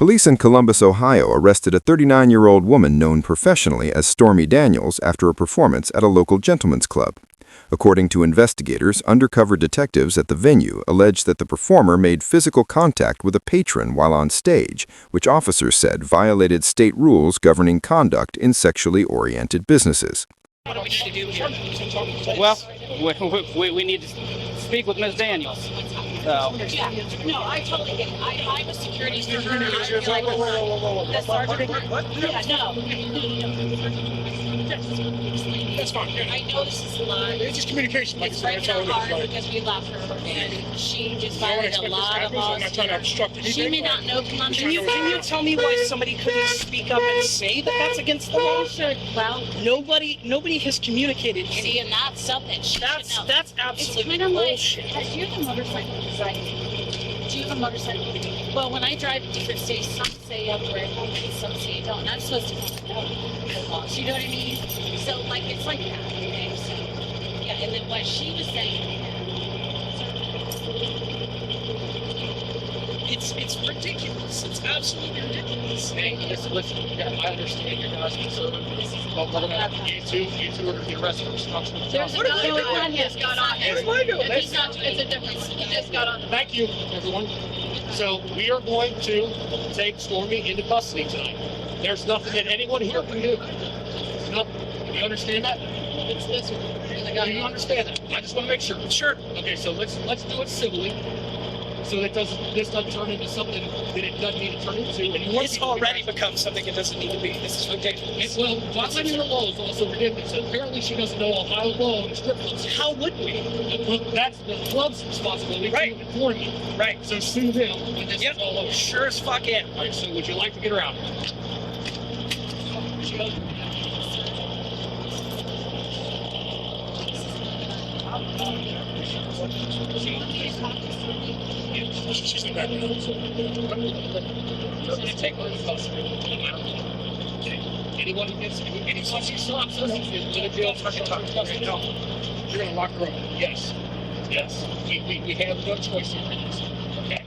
Police in Columbus, Ohio arrested a 39-year-old woman known professionally as Stormy Daniels after a performance at a local gentleman's club. According to investigators, undercover detectives at the venue alleged that the performer made physical contact with a patron while on stage, which officers said violated state rules governing conduct in sexually oriented businesses. What do we need to do here? Well, we need to speak with Ms. Daniels. So. No, I totally get it. I'm a security guard. The sergeant. Yeah, no. That's fine. I know this is a lot. It's just communication. Like It's I right said, now that's all it hard is. because we left her and she just I don't violated a expect this lot of happens. I'm laws. not trying to obstruct anything. She may not know Columbus. Can Can you tell me why somebody couldn't speak up and say that that's against the law? Well, Nobody has communicated see, anything. and that's something she should know. That's It's absolutely kind of like, bullshit. do you have a motorcycle? Do you have a motorcycle? Well, when I drive to different states, some say you have to ride home, some say you don't. And I'm supposed to know the laws. You know what I mean? So, like, it's like that. Okay, so, yeah, and then what she was saying. It's ridiculous. It's absolutely ridiculous. Hey, listen, yeah, I understand your guys' concern, but we're gonna have you two are gonna be arrested for obstruction of There's justice. another one just got on there. Where's my girl? He's not, it's a different, he just got on. Thank you, everyone. So we are going to take Stormy into custody tonight. There's nothing that anyone here can do. No, you understand that? It's this one. Do you understand that? I just want to make sure. Sure. Okay, so let's do it civilly, so that this doesn't turn into something that it doesn't need to turn into. And you want It's people to already become something it doesn't need to be. This is ridiculous. Well, violating the law is also ridiculous. Apparently, she doesn't know Ohio law and strip clubs. How would we? Well, that's the club's responsibility Right. to inform you. Right. So sue them when this Yep. is all over. Sure as fuck in. All right, so would you like to get her out? She's in the background. Take her into custody. Anyone who gets any such stops us is going to jail for custody. No, you're going to lock her up. Yes. Yes. We have no choice here. Okay.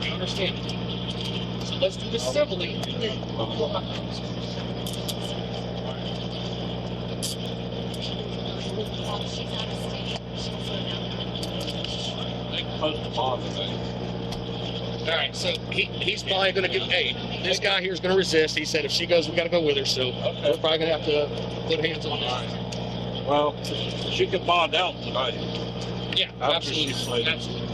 You understand? So let's do this civilly. All right, so he's probably going to get paid. This guy here is going to resist. He said if she goes, we got to go with her. So we're probably going to have to put hands on her. Well, she could bond out tonight. Yeah, After absolutely. she's slated. Absolutely.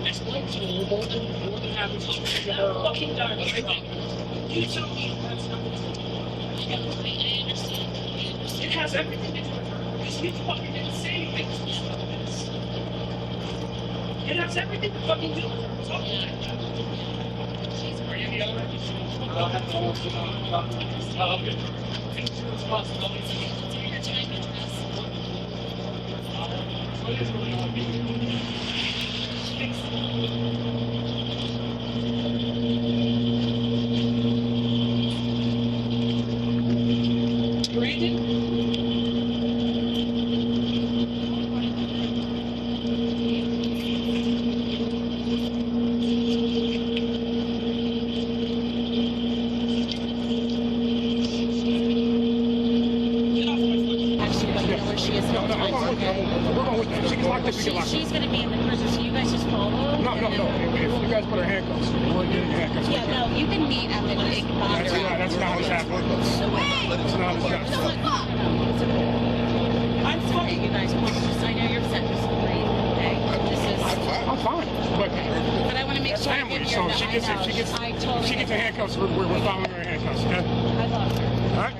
Explain to her more than happy to give her Fucking darn. what I think. You tell me that's not. I understand. It has everything to do with her. Because he fucking didn't say anything to me about this. It has everything to fucking do with her. It's all Are you the other? Actually, don't know where she is. No, we're going with them. We're going with them. She can lock this. We can lock She's going to be in the cruiser, so you guys just follow. No. If you guys put her handcuffs, we're getting handcuffs. Yeah, no, you can meet at the big box. That's not what's happening. That's not what's happening. I'm sorry, you guys. I know you're upset. Just agree. Okay, this is. I'm fine. But I want to make sure I Family, give you. so I she gets totally. her handcuffs. We're following her handcuffs. Okay. I love her. All right.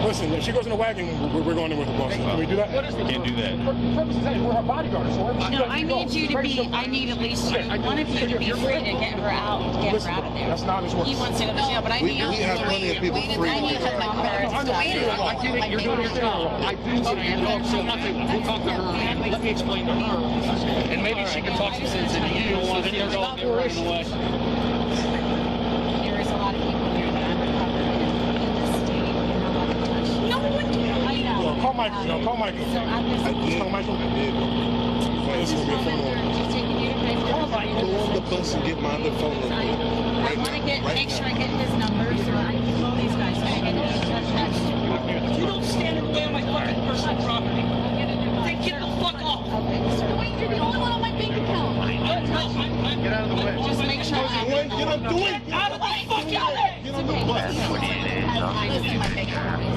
Listen, if she goes in the wagon, we're going in with the boss. Can we do that? Can't do that. For purposes of we're her bodyguards. So No, I need you to be. I need at least one of you to be free to get her out. Get her out of there. That's not as works. He wants to go to jail, but I need. We have plenty of people free. I need to number and stuff. I get it. You're doing your thing. I do understand. So we'll talk to her and let me explain to her, and maybe she can talk some sense into you. So that there's not more issues. There is a lot of people here. Michael. No, call Michael. So I'm just. Call Michael. It's gonna be a phone They're number. just taking you to pay for Go on the bus and get my other phone number. I want to make sure I get his number so I can call these guys. You don't stand in the way of my fucking personal property. Then get the fuck off. Okay, sir. Wait, you're the only one on my bank account. Get out of the way. Just make sure I have your Get out of the way. Out of the fuck out there. Get on the bus.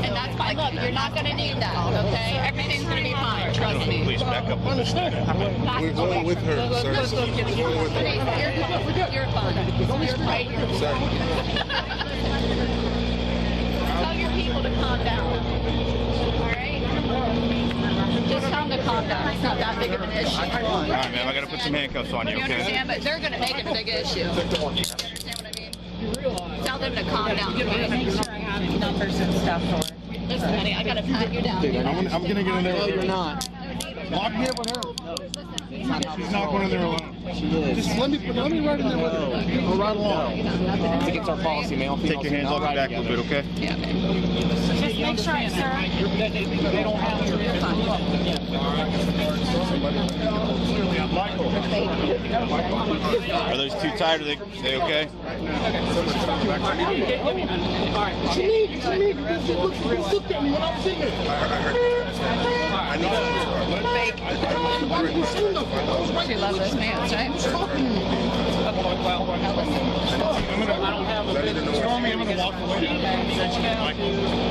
And that's fine. Look, you're not going to need that, okay? Everything's going to be fine. Trust me. Please back up. Understand. We're going with her, sir. We're going with her. You're fine. You're right here. Sir. Tell your people to calm down. Alright? Just tell them to calm down. It's not that big of an issue. All right, ma'am. I gotta put some handcuffs on you, You okay? understand? But they're going to make it a big issue. You understand what I mean? Tell them to calm down. Make sure I have numbers and stuff for. Listen, honey, I got to pat you down. I'm gonna get in there. No, you're not. Lock me up with her. She's not going in there alone. She is. Just let me ride in there with her. Go right along. I think it's our policy, male. Take your hands off your back a little bit, okay? Yeah, just make sure, sir. They don't have your Are those too tight? Are they okay? Look at me when I'm singing. I need She loves those pants, right? I don't have a bit. Stormy, I'm gonna walk away.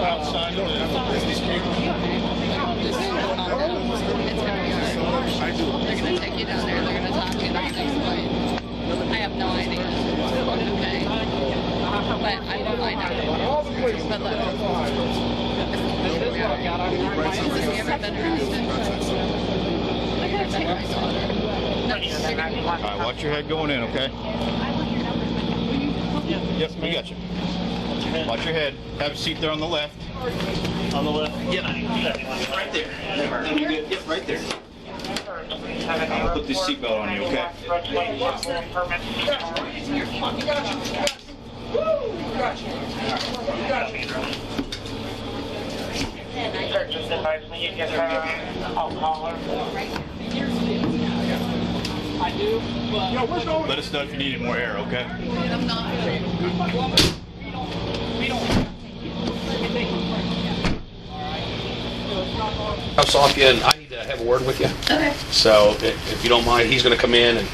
Outside. They're going to take you down there. They're going to talk to you. They're going to explain. I have no idea. Okay. But I know. But look. Have you ever been arrested? I gotta take my daughter. No, All right, watch your head going in, okay? Yep, we got you. Watch your head. Have a seat there on the left. On the left. Yeah, right there. Then you're good. Yep, right there. I'll put this seatbelt on you, okay? I do, but Let us know if you need any more air, okay? I'm not. Cuffs off you, and I need to have a word with you. Okay. So if you don't mind, he's going to come in and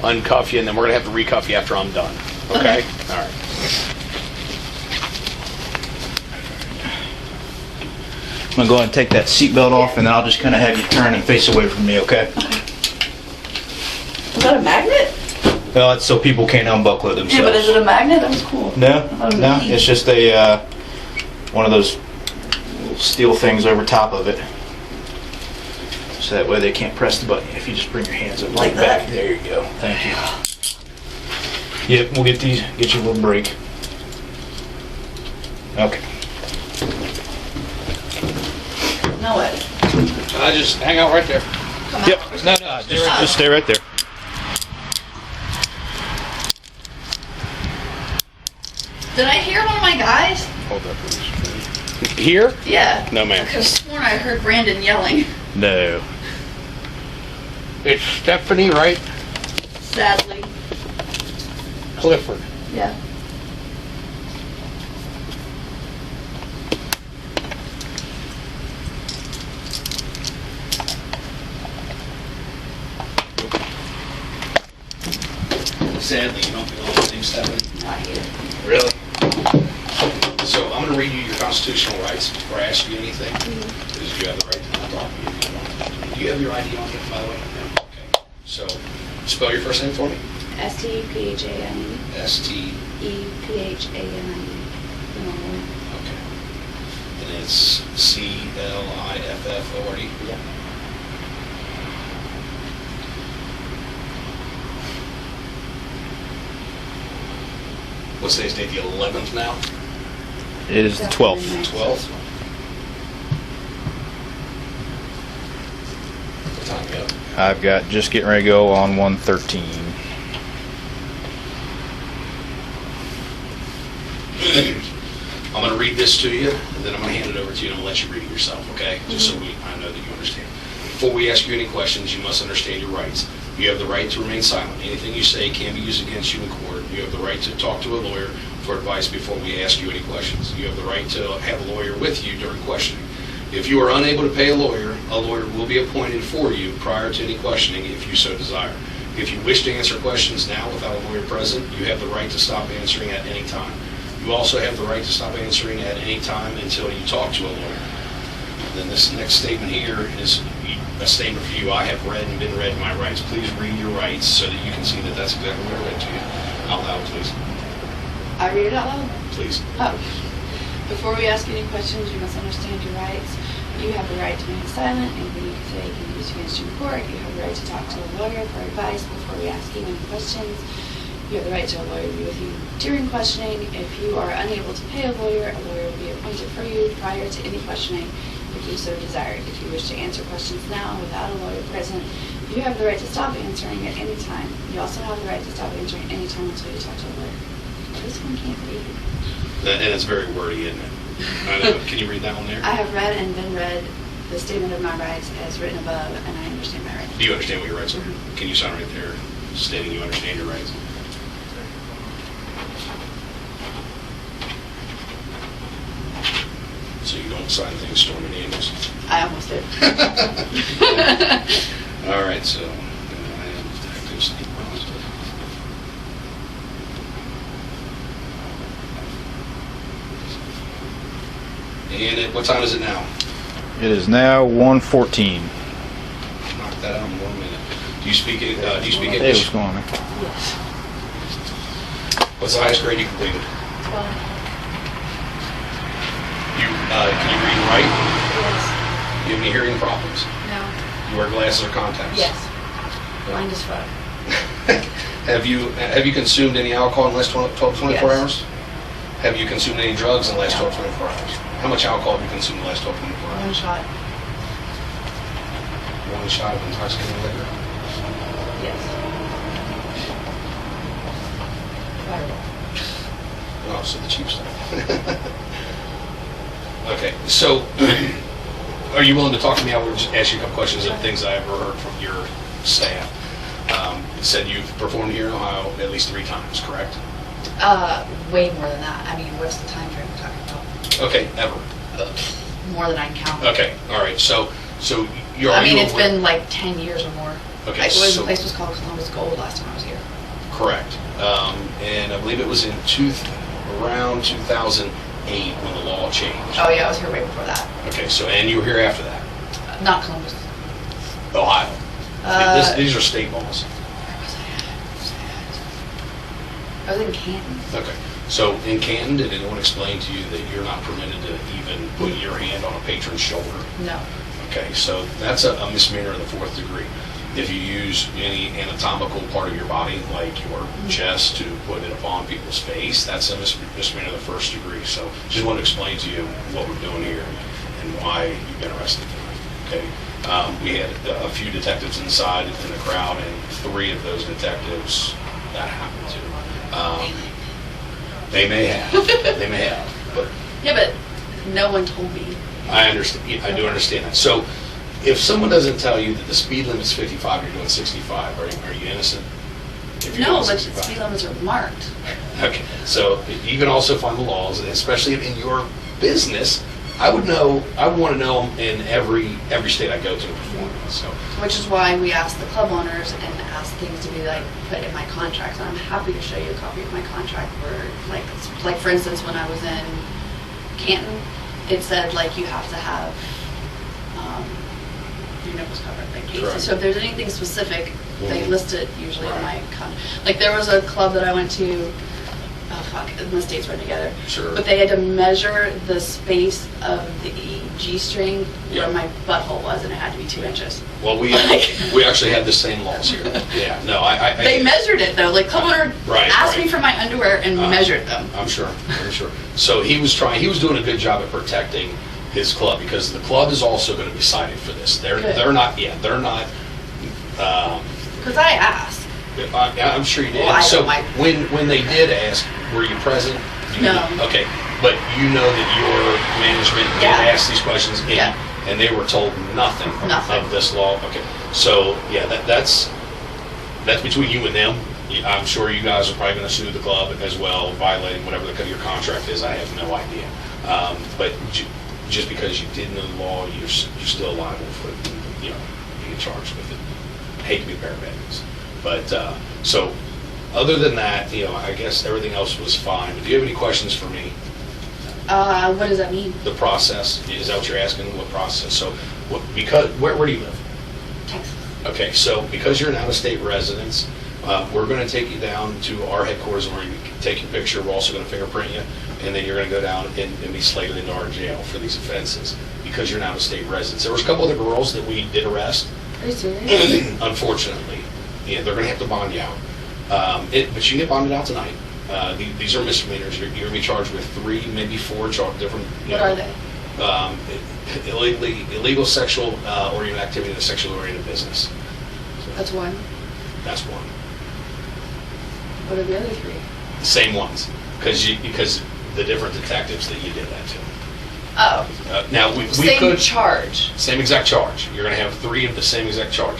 uncuff you, and then we're going to have to recuff you after I'm done. Okay? All right. I'm gonna go ahead and take that seatbelt off, and then I'll just kind of have you turn and face away from me, okay? Is that a magnet? Well, it's so people can't unbuckle it themselves. Yeah, but is it a magnet? That was cool. No, Oh, no, neat. it's just a one of those steel things over top of it, so that way they can't press the button. If you just bring your hands up Like back, that? there you go. Thank you. Yep, we'll get you a little break. Okay. No way. Just hang out right there. Yep. No, just stay right there. Did I hear one of my guys? Hold that, please. Here? Yeah. No, ma'am. I could have sworn I heard Brandon yelling. No. It's Stephanie, right? Sadly. Clifford. Yeah. Sadly, you don't feel anything, Stephanie. Not here. Really? So I'm going to read you your constitutional rights before I ask you anything. Because you have the right to not talk to me if you want. Do you have your ID on you, by the way? No. Okay. So spell your first name for me. S-T-E-P-H-A-N-E. S-T. E-P-H-A-N-I-E. Okay. And it's C-L-I-F-F-O-R-D. Yeah. What's today's date? The 11th now? It is the 12th. 12th? What time you up? I've got just getting ready to go on 113. I'm going to read this to you, and then I'm going to hand it over to you, and I'm going to let you read it yourself, okay? Just so I know that you understand. Before we ask you any questions, you must understand your rights. You have the right to remain silent. Anything you say can be used against you in court. You have the right to talk to a lawyer for advice before we ask you any questions. You have the right to have a lawyer with you during questioning. If you are unable to pay a lawyer will be appointed for you prior to any questioning if you so desire. If you wish to answer questions now without a lawyer present, you have the right to stop answering at any time. You also have the right to stop answering at any time until you talk to a lawyer. Then this next statement here is a statement for you. I have read and been read my rights. Please read your rights so that you can see that that's exactly what I read to you. Out loud, please. I read it out loud? Please. Oh. Before we ask any questions, you must understand your rights. You have the right to remain silent. Anything you say can be used against you in court. You have the right to talk to a lawyer for advice before we ask you any questions. You have the right to a lawyer to be with you during questioning. If you are unable to pay a lawyer will be appointed for you prior to any questioning if you so desire. If you wish to answer questions now without a lawyer present, you have the right to stop answering at any time. You also have the right to stop answering at any time until you talk to a lawyer. This one can't read. And it's very wordy, isn't it? I know. Can you read that one there? I have read and been read the statement of my rights as written above, and I understand my rights. Do you understand what your rights are? Can you sign right there stating you understand your rights? So you don't sign things Stormy Daniels? I almost did. All right, so I am Detective Steve Ross. And what time is it now? It is now 1:14. Knock that out in 1 minute. Do you speak Hey, what's English? going on? Yes. What's the highest grade you completed? 12. Can you read and write? Yes. Do you have any hearing problems? No. You wear glasses or contacts? Yes. Blind as fuck. Have you consumed any alcohol in the last 12 24 Yes. hours? Have you consumed any drugs in the last 12 24 hours? How much alcohol have you consumed in the last 12 24 hours? One shot. One shot of intoxicating liquor. Yes. Fireball. Oh, so the cheap stuff. Okay, so are you willing to talk to me? I will just ask you a couple questions of things I've ever heard from your staff. You said you've performed here in Ohio at least 3 times, correct? Way more than that. I mean, what's the time frame we're talking about? Okay, ever. More than I can count. Okay, all right. So you're. I mean, you it's been like 10 years or more. Okay, Like, so the place was called Columbus Gold last time I was here. correct, and I believe it was in around 2008 when the law changed. Oh yeah, I was here way before that. Okay, so and you were here after that, Not Columbus. Ohio. Uh, These are state laws. Where was I at? I was in Canton. Okay, so in Canton, did anyone explain to you that you're not permitted to even put your hand on a patron's shoulder? No. Okay, so that's a misdemeanor in the 4th degree. If you use any anatomical part of your body, like your chest, to put it upon people's face, that's a misdemeanor in the 1st degree. So just want to explain to you what we're doing here and why you've been arrested tonight. Okay, we had a few detectives inside in the crowd, and 3 of those detectives that happened to. They may have, but Yeah, but no one told me. I understand. I do understand that. So, if someone doesn't tell you that the speed limit's 55, you're doing 65, are you innocent? If you're No, doing but 65? speed limits are marked. Okay. So you can also find the laws, especially in your business. I would want to know them in every state I go to perform. So. Which is why we ask the club owners and ask things to be like put in my contract. And I'm happy to show you a copy of my contract where, like for instance, when I was in Canton, it said like you have to have your nipples covered, like cases. Correct. So if there's anything specific, they list it usually in my contract. Like there was a club that I went to. Oh fuck, the states run together. Sure. But they had to measure the space of the G-string Yeah. where my butthole was, and it had to be 2 inches. Well, we actually have the same laws here. Yeah. No, I They measured it though. Like, club owner asked right. me for my underwear and measured them. I'm sure. So he was doing a good job at protecting his club, because the club is also going to be cited for this. They're not. Because I asked. I'm sure you did. Well, I so don't like- when they did ask, were you present? No. Okay. But you know that your management did Yeah. ask these questions, Yeah. and they were told nothing, Nothing. of this law. Okay, so yeah, that's between you and them. I'm sure you guys are probably going to sue the club as well, violating whatever your contract is. I have no idea. But just because you didn't know the law, you're still liable for being charged with it. I hate to be the bearer of bad news, but so other than that, I guess everything else was fine. But do you have any questions for me? What does that mean? The process, is that what you're asking? What process? So, where do you live? Texas. Okay, so because you're an out-of-state resident, we're going to take you down to our headquarters where you can take your picture. We're also going to fingerprint you, and then you're going to go down and be slated into our jail for these offenses because you're an out-of-state resident. There was a couple other girls that we did arrest. Are you serious? Unfortunately, they're going to have to bond you out. But you can get bonded out tonight. These are misdemeanors. You're going to be charged with 3, maybe 4 different. What are they? Illegal sexual oriented activity in a sexually oriented business. So That's one. that's one. What are the other 3? The same ones, because the different detectives that you did that to. Oh. Now we Same could charge. same exact charge. You're going to have 3 of the same exact charge.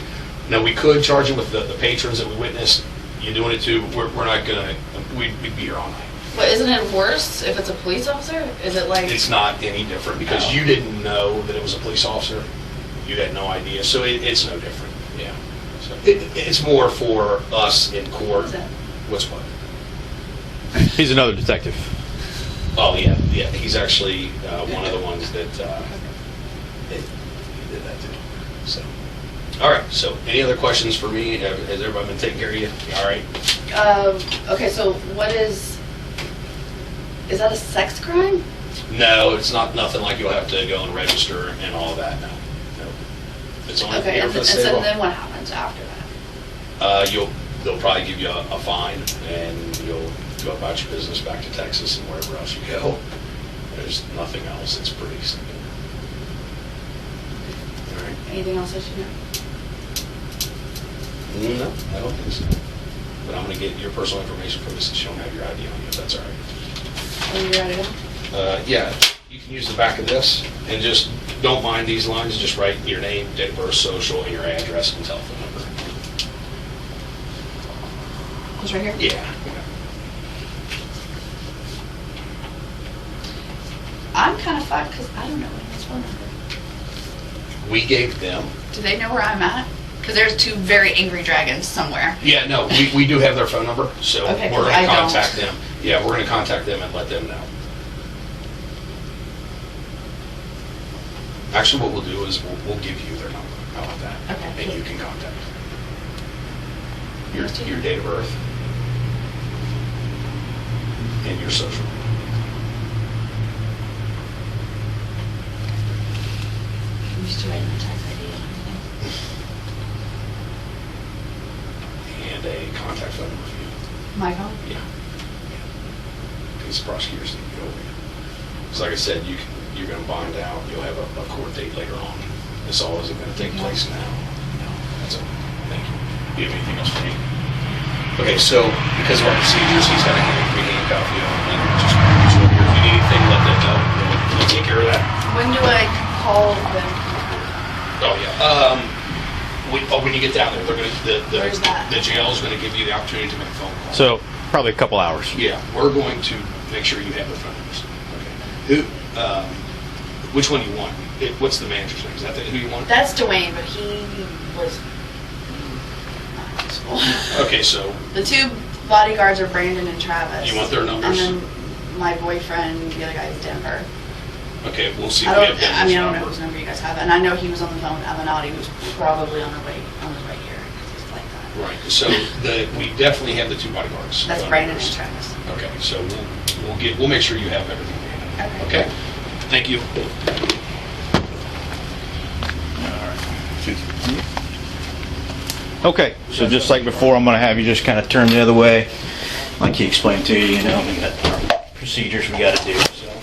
Now we could charge you with the patrons that we witnessed. You doing it too? We're not going to. We'd be here all night. But isn't it worse if it's a police officer? Is it like... It's not any different because you didn't know that it was a police officer. You had no idea, so it's no different. Yeah. So it's more for us in court. What's that? What's what? He's another detective. Oh yeah. He's actually one of the ones that he did that too. So, all right. So, any other questions for me? Has everybody been taking care of you? All right. Okay, so what is that a sex crime? No, it's not nothing like you'll have to go and register and all of that. No. It's only Okay, here and for the so state law. then what happens after that? They'll probably give you a fine, and you'll go about your business back to Texas and wherever else you go. There's nothing else. It's pretty simple. All right. Anything else I should know? No, I don't think so. But I'm going to get your personal information for this, and she don't have your ID on you, if that's all right. Are you ready? Yeah, you can use the back of this, and just don't mind these lines. Just write your name, date of birth, social, and your address and telephone number. It's right here? Yeah. I'm kind of fucked because I don't know anyone's phone number. We gave them. Do they know where I'm at? Because there's 2 very angry dragons somewhere. Yeah, no, we do have their phone number, so Okay, we're 'cause going I to don't. contact them. Yeah, we're going to contact them and let them know. Actually, what we'll do is we'll give you their number. How about that? Okay. And you can contact them. Your date of birth and your social. I'm used to writing my tax ID and everything. And a contact phone number for you. My phone? Yeah. Because prosecutors need to go over you. So like I said, you're going to bond out. You'll have a court date later on. This all isn't going to take place now. No, that's it. Thank you. Do you have anything else for me? Okay, so because of our procedures, he's got to handcuff you. And just put you over here. If you need anything, let them know. We'll take care of that. When do I call them? Oh yeah. When you get down there, they're going to Where's that? the jail is going to give you the opportunity to make a phone call. So probably a couple hours. Yeah, we're going to make sure you have their phone numbers. Okay. Which one do you want? What's the manager's name? Is that who you want? That's Dwayne, but he was not useful. Okay, so The 2 bodyguards are Brandon and Travis. You want their numbers? And then my boyfriend, the other guy is Denver. okay, we'll see. I If we don't have Denver's know number. whose number you guys have. And I know he was on the phone with Avenatti, who was probably on his way here. Just like that. Right. So we definitely have the 2 bodyguards. That's Brandon and Travis. Okay, so we'll make sure you have everything. Okay. Thank you. Okay, so just like before, I'm gonna have you just kind of turn the other way, like he explained to you, we got our procedures we gotta do, so.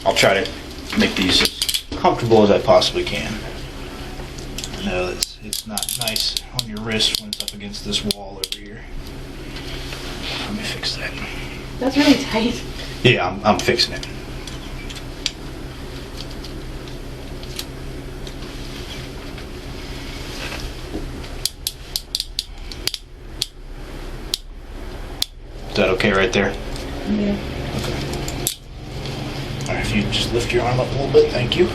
I'll try to make these as comfortable as I possibly can. I know it's not nice on your wrist when it's up against this wall over here. Let me fix that. That's really tight. Yeah, I'm fixing it. Is that okay right there? Yeah. All right, if you just lift your arm up a little bit, thank you.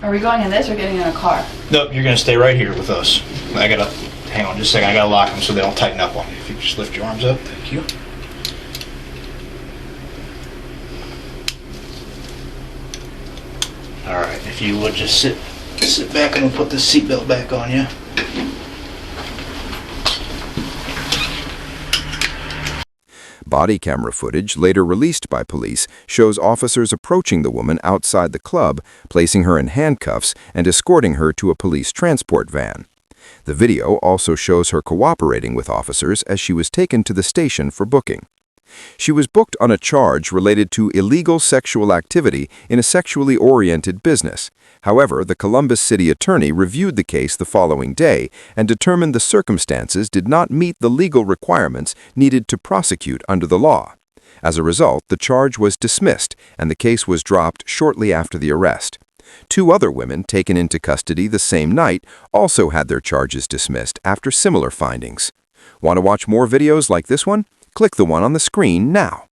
Are we going in this or getting in a car? Nope, you're gonna stay right here with us. Hang on just a second, I gotta lock them so they don't tighten up on you. If you just lift your arms up, thank you. All right, if you would just sit back and we'll put this seatbelt back on you. Body camera footage, later released by police, shows officers approaching the woman outside the club, placing her in handcuffs and escorting her to a police transport van. The video also shows her cooperating with officers as she was taken to the station for booking. She was booked on a charge related to illegal sexual activity in a sexually oriented business. However, the Columbus City Attorney reviewed the case the following day and determined the circumstances did not meet the legal requirements needed to prosecute under the law. As a result, the charge was dismissed and the case was dropped shortly after the arrest. 2 other women taken into custody the same night also had their charges dismissed after similar findings. Want to watch more videos like this one? Click the one on the screen now.